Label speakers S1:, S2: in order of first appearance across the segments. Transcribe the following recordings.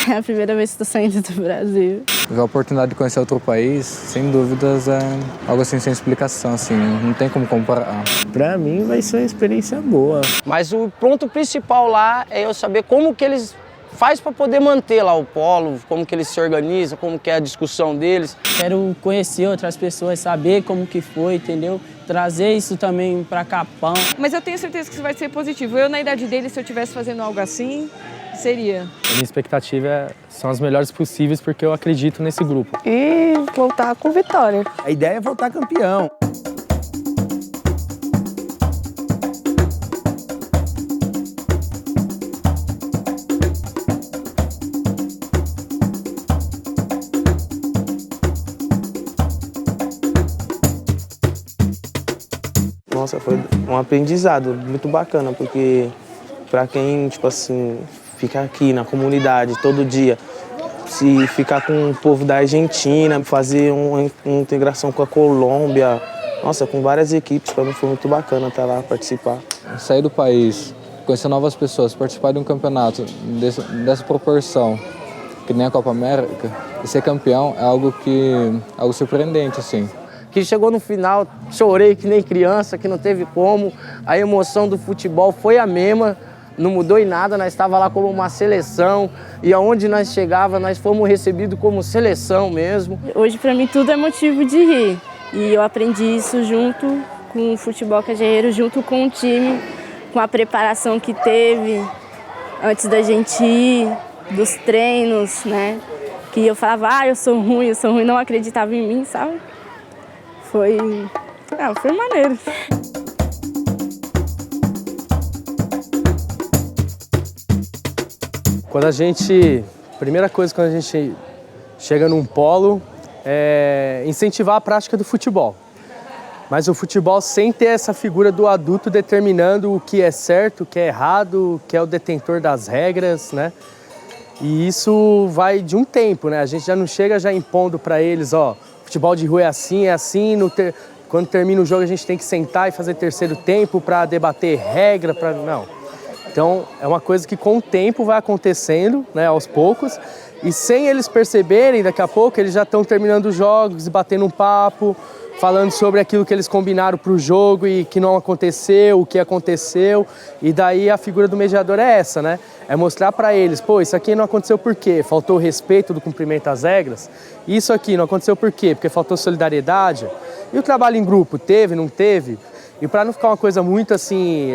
S1: É a primeira vez que estou saindo do Brasil.
S2: A oportunidade de conhecer outro país, sem dúvidas, é algo assim sem explicação, assim, não tem como comparar.
S3: Para mim vai ser uma experiência boa.
S4: Mas o ponto principal lá é eu saber como que eles faz para poder manter lá o polo, como que eles se organizam, como que é a discussão deles.
S5: Quero conhecer outras pessoas, saber como que foi, entendeu? Trazer isso também para Capão.
S6: Mas eu tenho certeza que isso vai ser positivo. Eu, na idade dele, se eu estivesse fazendo algo assim, seria.
S7: A minha expectativa são as melhores possíveis porque eu acredito nesse grupo.
S8: E voltar com vitória.
S3: A ideia é voltar campeão.
S9: Nossa, foi um aprendizado muito bacana, porque para quem, tipo assim, fica aqui na comunidade todo dia, se ficar com o povo da Argentina, fazer uma integração com a Colômbia, nossa, com várias equipes, para mim foi muito bacana estar lá, participar.
S2: Sair do país, conhecer novas pessoas, participar de um campeonato dessa proporção, que nem a Copa América, e ser campeão é algo surpreendente, assim.
S4: Que chegou no final, chorei que nem criança, que não teve como. A emoção do futebol foi a mesma, não mudou em nada, nós estávamos lá como uma seleção e aonde nós chegávamos, nós fomos recebidos como seleção mesmo.
S1: Hoje, para mim, tudo é motivo de rir. E eu aprendi isso junto com o futebol cajueiro, junto com o time, com a preparação que teve antes da gente ir, dos treinos, né? Que eu falava, eu sou ruim, não acreditava em mim, sabe? Foi maneiro.
S7: Primeira coisa quando a gente chega num polo é incentivar a prática do futebol. Mas o futebol sem ter essa figura do adulto determinando o que é certo, o que é errado, o que é o detentor das regras, né? E isso vai de um tempo, né? A gente já não chega já impondo para eles, futebol de rua é assim, quando termina o jogo a gente tem que sentar e fazer terceiro tempo para debater regra, não. Então é uma coisa que com o tempo vai acontecendo, né, aos poucos, e sem eles perceberem, daqui a pouco eles já estão terminando os jogos, batendo um papo, falando sobre aquilo que eles combinaram para o jogo e que não aconteceu, o que aconteceu, e daí a figura do mediador é essa, né? É mostrar para eles, isso aqui não aconteceu por quê? Faltou o respeito do cumprimento às regras. Isso aqui não aconteceu por quê? Porque faltou solidariedade. E o trabalho em grupo, teve, não teve? E para não ficar uma coisa muito assim,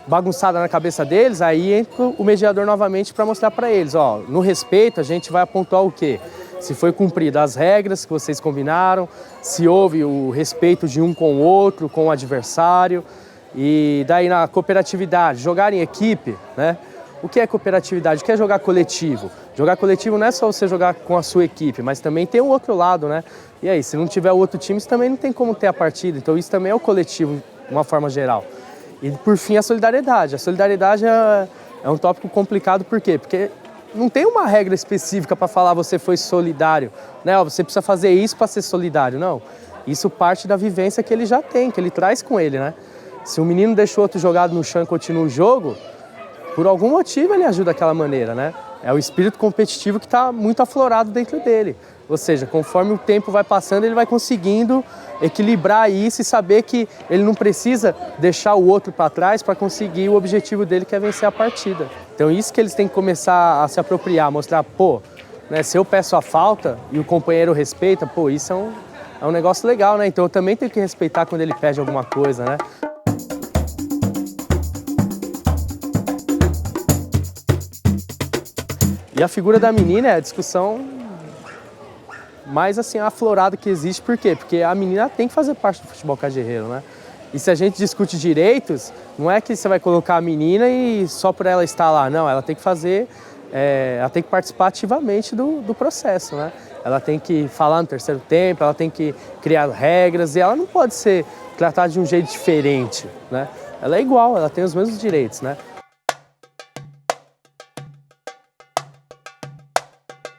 S7: bagunçada na cabeça deles, aí entra o mediador novamente para mostrar para eles, no respeito a gente vai pontuar o quê? Se foi cumprida as regras que vocês combinaram, se houve o respeito de um com o outro, com o adversário. E daí na cooperatividade, jogar em equipe, né? O que é cooperatividade? O que é jogar coletivo? Jogar coletivo não é só você jogar com a sua equipe, mas também tem o outro lado, né? E aí, se não tiver o outro time, também não tem como ter a partida. Então isso também é o coletivo, de uma forma geral. E por fim, a solidariedade. A solidariedade é um tópico complicado, por quê? Porque não tem uma regra específica para falar você foi solidário, né? Você precisa fazer isso para ser solidário, não. Isso parte da vivência que ele já tem, que ele traz com ele, né? Se o menino deixou outro jogado no chão e continua o jogo, por algum motivo ele ajuda daquela maneira, né? É o espírito competitivo que está muito aflorado dentro dele. Ou seja, conforme o tempo vai passando, ele vai conseguindo equilibrar isso e saber que ele não precisa deixar o outro para trás para conseguir o objetivo dele, que é vencer a partida. Então isso que eles têm que começar a se apropriar, mostrar, né, se eu peço a falta e o companheiro respeita, isso é um negócio legal, né? Então eu também tenho que respeitar quando ele pede alguma coisa, né? E a figura da menina é a discussão mais assim aflorada que existe. Por quê? Porque a menina tem que fazer parte do futebol cajueiro, né? E se a gente discute direitos, não é que você vai colocar a menina e só por ela estar lá, não. Ela tem que fazer, ela tem que participar ativamente do processo, né? Ela tem que falar no terceiro tempo, ela tem que criar regras e ela não pode ser tratada de um jeito diferente, né? Ela é igual, ela tem os mesmos direitos, né?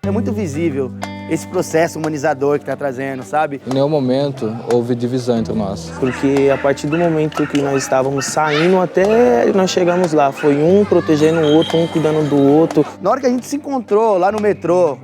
S3: É muito visível esse processo humanizador que tá trazendo, sabe?
S2: Em nenhum momento houve divisão entre nós.
S9: Porque a partir do momento que nós estávamos saindo até nós chegamos lá, foi um protegendo o outro, um cuidando do outro.
S3: Na hora que a gente se encontrou lá no metrô,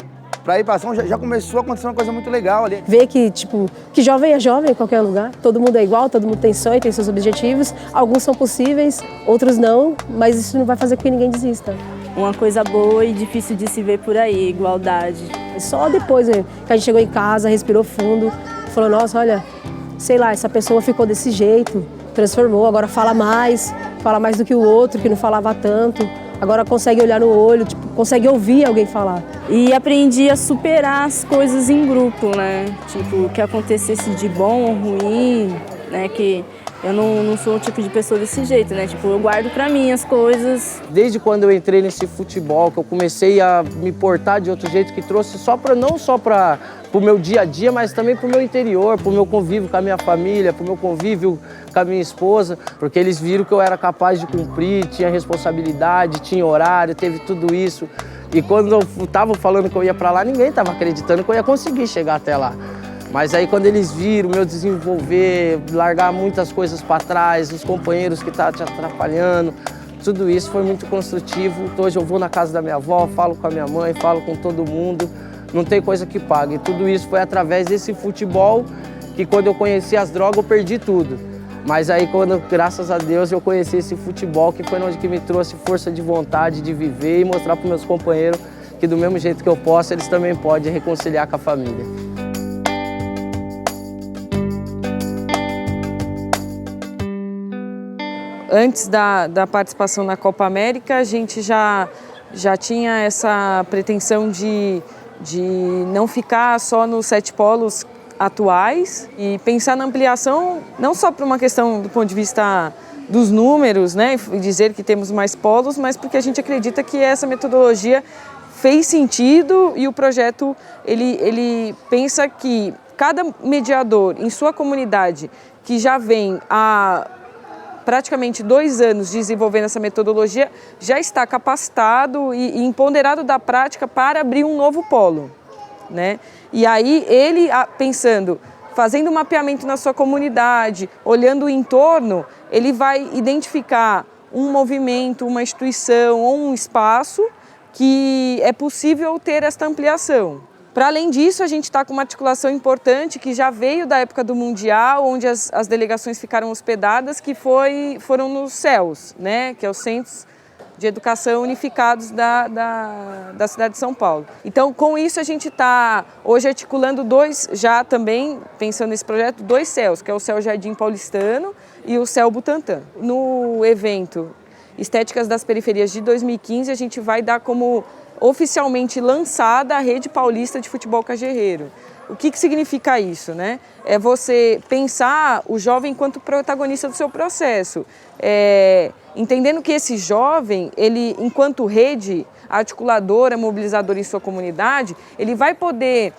S3: pra ir pra ação, já começou a acontecer uma coisa muito legal ali.
S8: Ver que, tipo, que jovem é jovem em qualquer lugar. Todo mundo é igual, todo mundo tem sonho, tem seus objetivos. Alguns são possíveis, outros não, mas isso não vai fazer com que ninguém desista.
S1: Uma coisa boa e difícil de se ver por aí, igualdade.
S8: Só depois que a gente chegou em casa, respirou fundo, falou, nossa, olha, sei lá, essa pessoa ficou desse jeito, transformou, agora fala mais do que o outro, que não falava tanto. Agora consegue olhar no olho, tipo, consegue ouvir alguém falar.
S1: E aprendi a superar as coisas em grupo, né? Tipo, o que acontecesse de bom ou ruim, né? Que eu não sou o tipo de pessoa desse jeito, né? Tipo, eu guardo pra mim as coisas.
S4: Desde quando eu entrei nesse futebol, que eu comecei a me portar de outro jeito, que trouxe não só para o meu dia a dia, mas também para o meu interior, para o meu convívio com a minha família, para o meu convívio com a minha esposa, porque eles viram que eu era capaz de cumprir, tinha responsabilidade, tinha horário, teve tudo isso. E quando eu estava falando que eu ia para lá, ninguém estava acreditando que eu ia conseguir chegar até lá. Mas aí quando eles viram o meu desenvolver, largar muitas coisas para trás, os companheiros que estavam te atrapalhando, tudo isso foi muito construtivo. Hoje eu vou na casa da minha avó, falo com a minha mãe, falo com todo mundo, não tem coisa que pague. Tudo isso foi através desse futebol que quando eu conheci as drogas eu perdi tudo. Mas aí quando, graças a Deus, eu conheci esse futebol que foi onde que me trouxe força de vontade de viver e mostrar para os meus companheiros que do mesmo jeito que eu posso, eles também podem reconciliar com a família.
S6: Antes da participação na Copa América, a gente já tinha essa pretensão de não ficar só nos 7 polos atuais e pensar na ampliação, não só por uma questão do ponto de vista dos números, né, e dizer que temos mais polos, mas porque a gente acredita que essa metodologia fez sentido e o projeto ele pensa que cada mediador em sua comunidade que já vem há praticamente 2 anos desenvolvendo essa metodologia, já está capacitado e empoderado da prática para abrir um novo polo, né? E aí ele, pensando, fazendo um mapeamento na sua comunidade, olhando o entorno, ele vai identificar um movimento, uma instituição ou um espaço que é possível ter esta ampliação. Para além disso, a gente está com uma articulação importante que já veio da época do Mundial, onde as delegações ficaram hospedadas, que foram nos CEUs, né? Que é os Centros de Educação Unificados da cidade de São Paulo. Então, com isso, a gente está hoje articulando já também, pensando nesse projeto, 2 CEUs, que é o CEU Jardim Paulistano e o CEU Butantã. No evento Estéticas das Periferias de 2015, a gente vai dar como oficialmente lançada a Rede Paulista de Futebol Cajerreiro. O que significa isso, né? É você pensar o jovem enquanto protagonista do seu processo. Entendendo que esse jovem, ele, enquanto rede articuladora, mobilizadora em sua comunidade, ele vai poder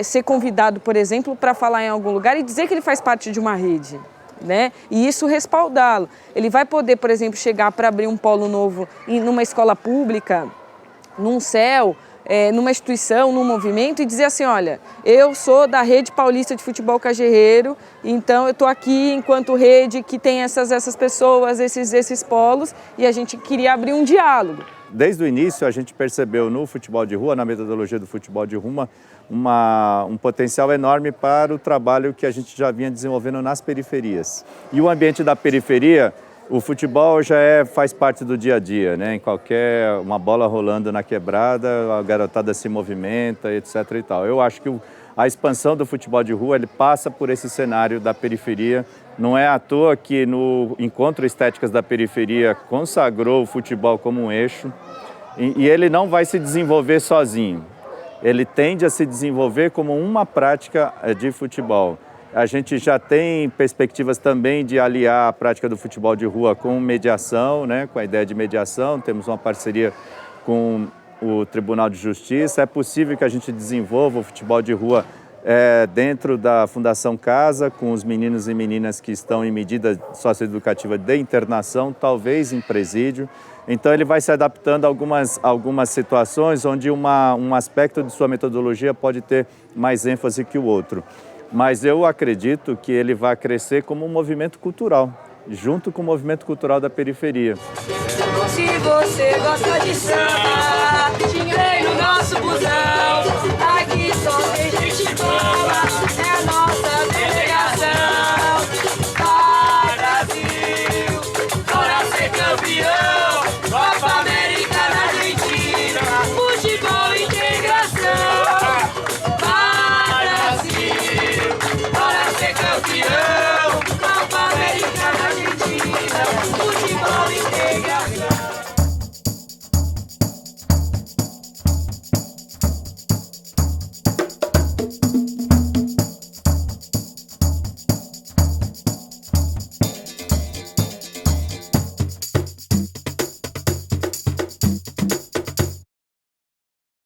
S6: ser convidado, por exemplo, para falar em algum lugar e dizer que ele faz parte de uma rede, né? E isso respaldá-lo. Ele vai poder, por exemplo, chegar para abrir um polo novo numa escola pública, num CEU, numa instituição, num movimento, e dizer assim, olha, eu sou da Rede Paulista de Futebol Cajerreiro, então eu estou aqui enquanto rede que tem essas pessoas, esses polos, e a gente queria abrir um diálogo.
S10: Desde o início a gente percebeu no futebol de rua, na metodologia do futebol de rua, um potencial enorme para o trabalho que a gente já vinha desenvolvendo nas periferias. E o ambiente da periferia, o futebol já faz parte do dia a dia, né? Em uma bola rolando na quebrada, a garotada se movimenta, etc. e tal. Eu acho que a expansão do futebol de rua ele passa por esse cenário da periferia. Não é à toa que no Encontro Estéticas da Periferia consagrou o futebol como um eixo e ele não vai se desenvolver sozinho. Ele tende a se desenvolver como uma prática de futebol. A gente já tem perspectivas também de aliar a prática do futebol de rua com mediação, né? Com a ideia de mediação. Temos uma parceria com o Tribunal de Justiça. É possível que a gente desenvolva o futebol de rua dentro da Fundação Casa, com os meninos e meninas que estão em medida socioeducativa de internação, talvez em presídio. Então ele vai se adaptando a algumas situações onde um aspecto de sua metodologia pode ter mais ênfase que o outro. Mas eu acredito que ele vai crescer como um movimento cultural, junto com o movimento cultural da periferia.
S11: Se você gosta de samba,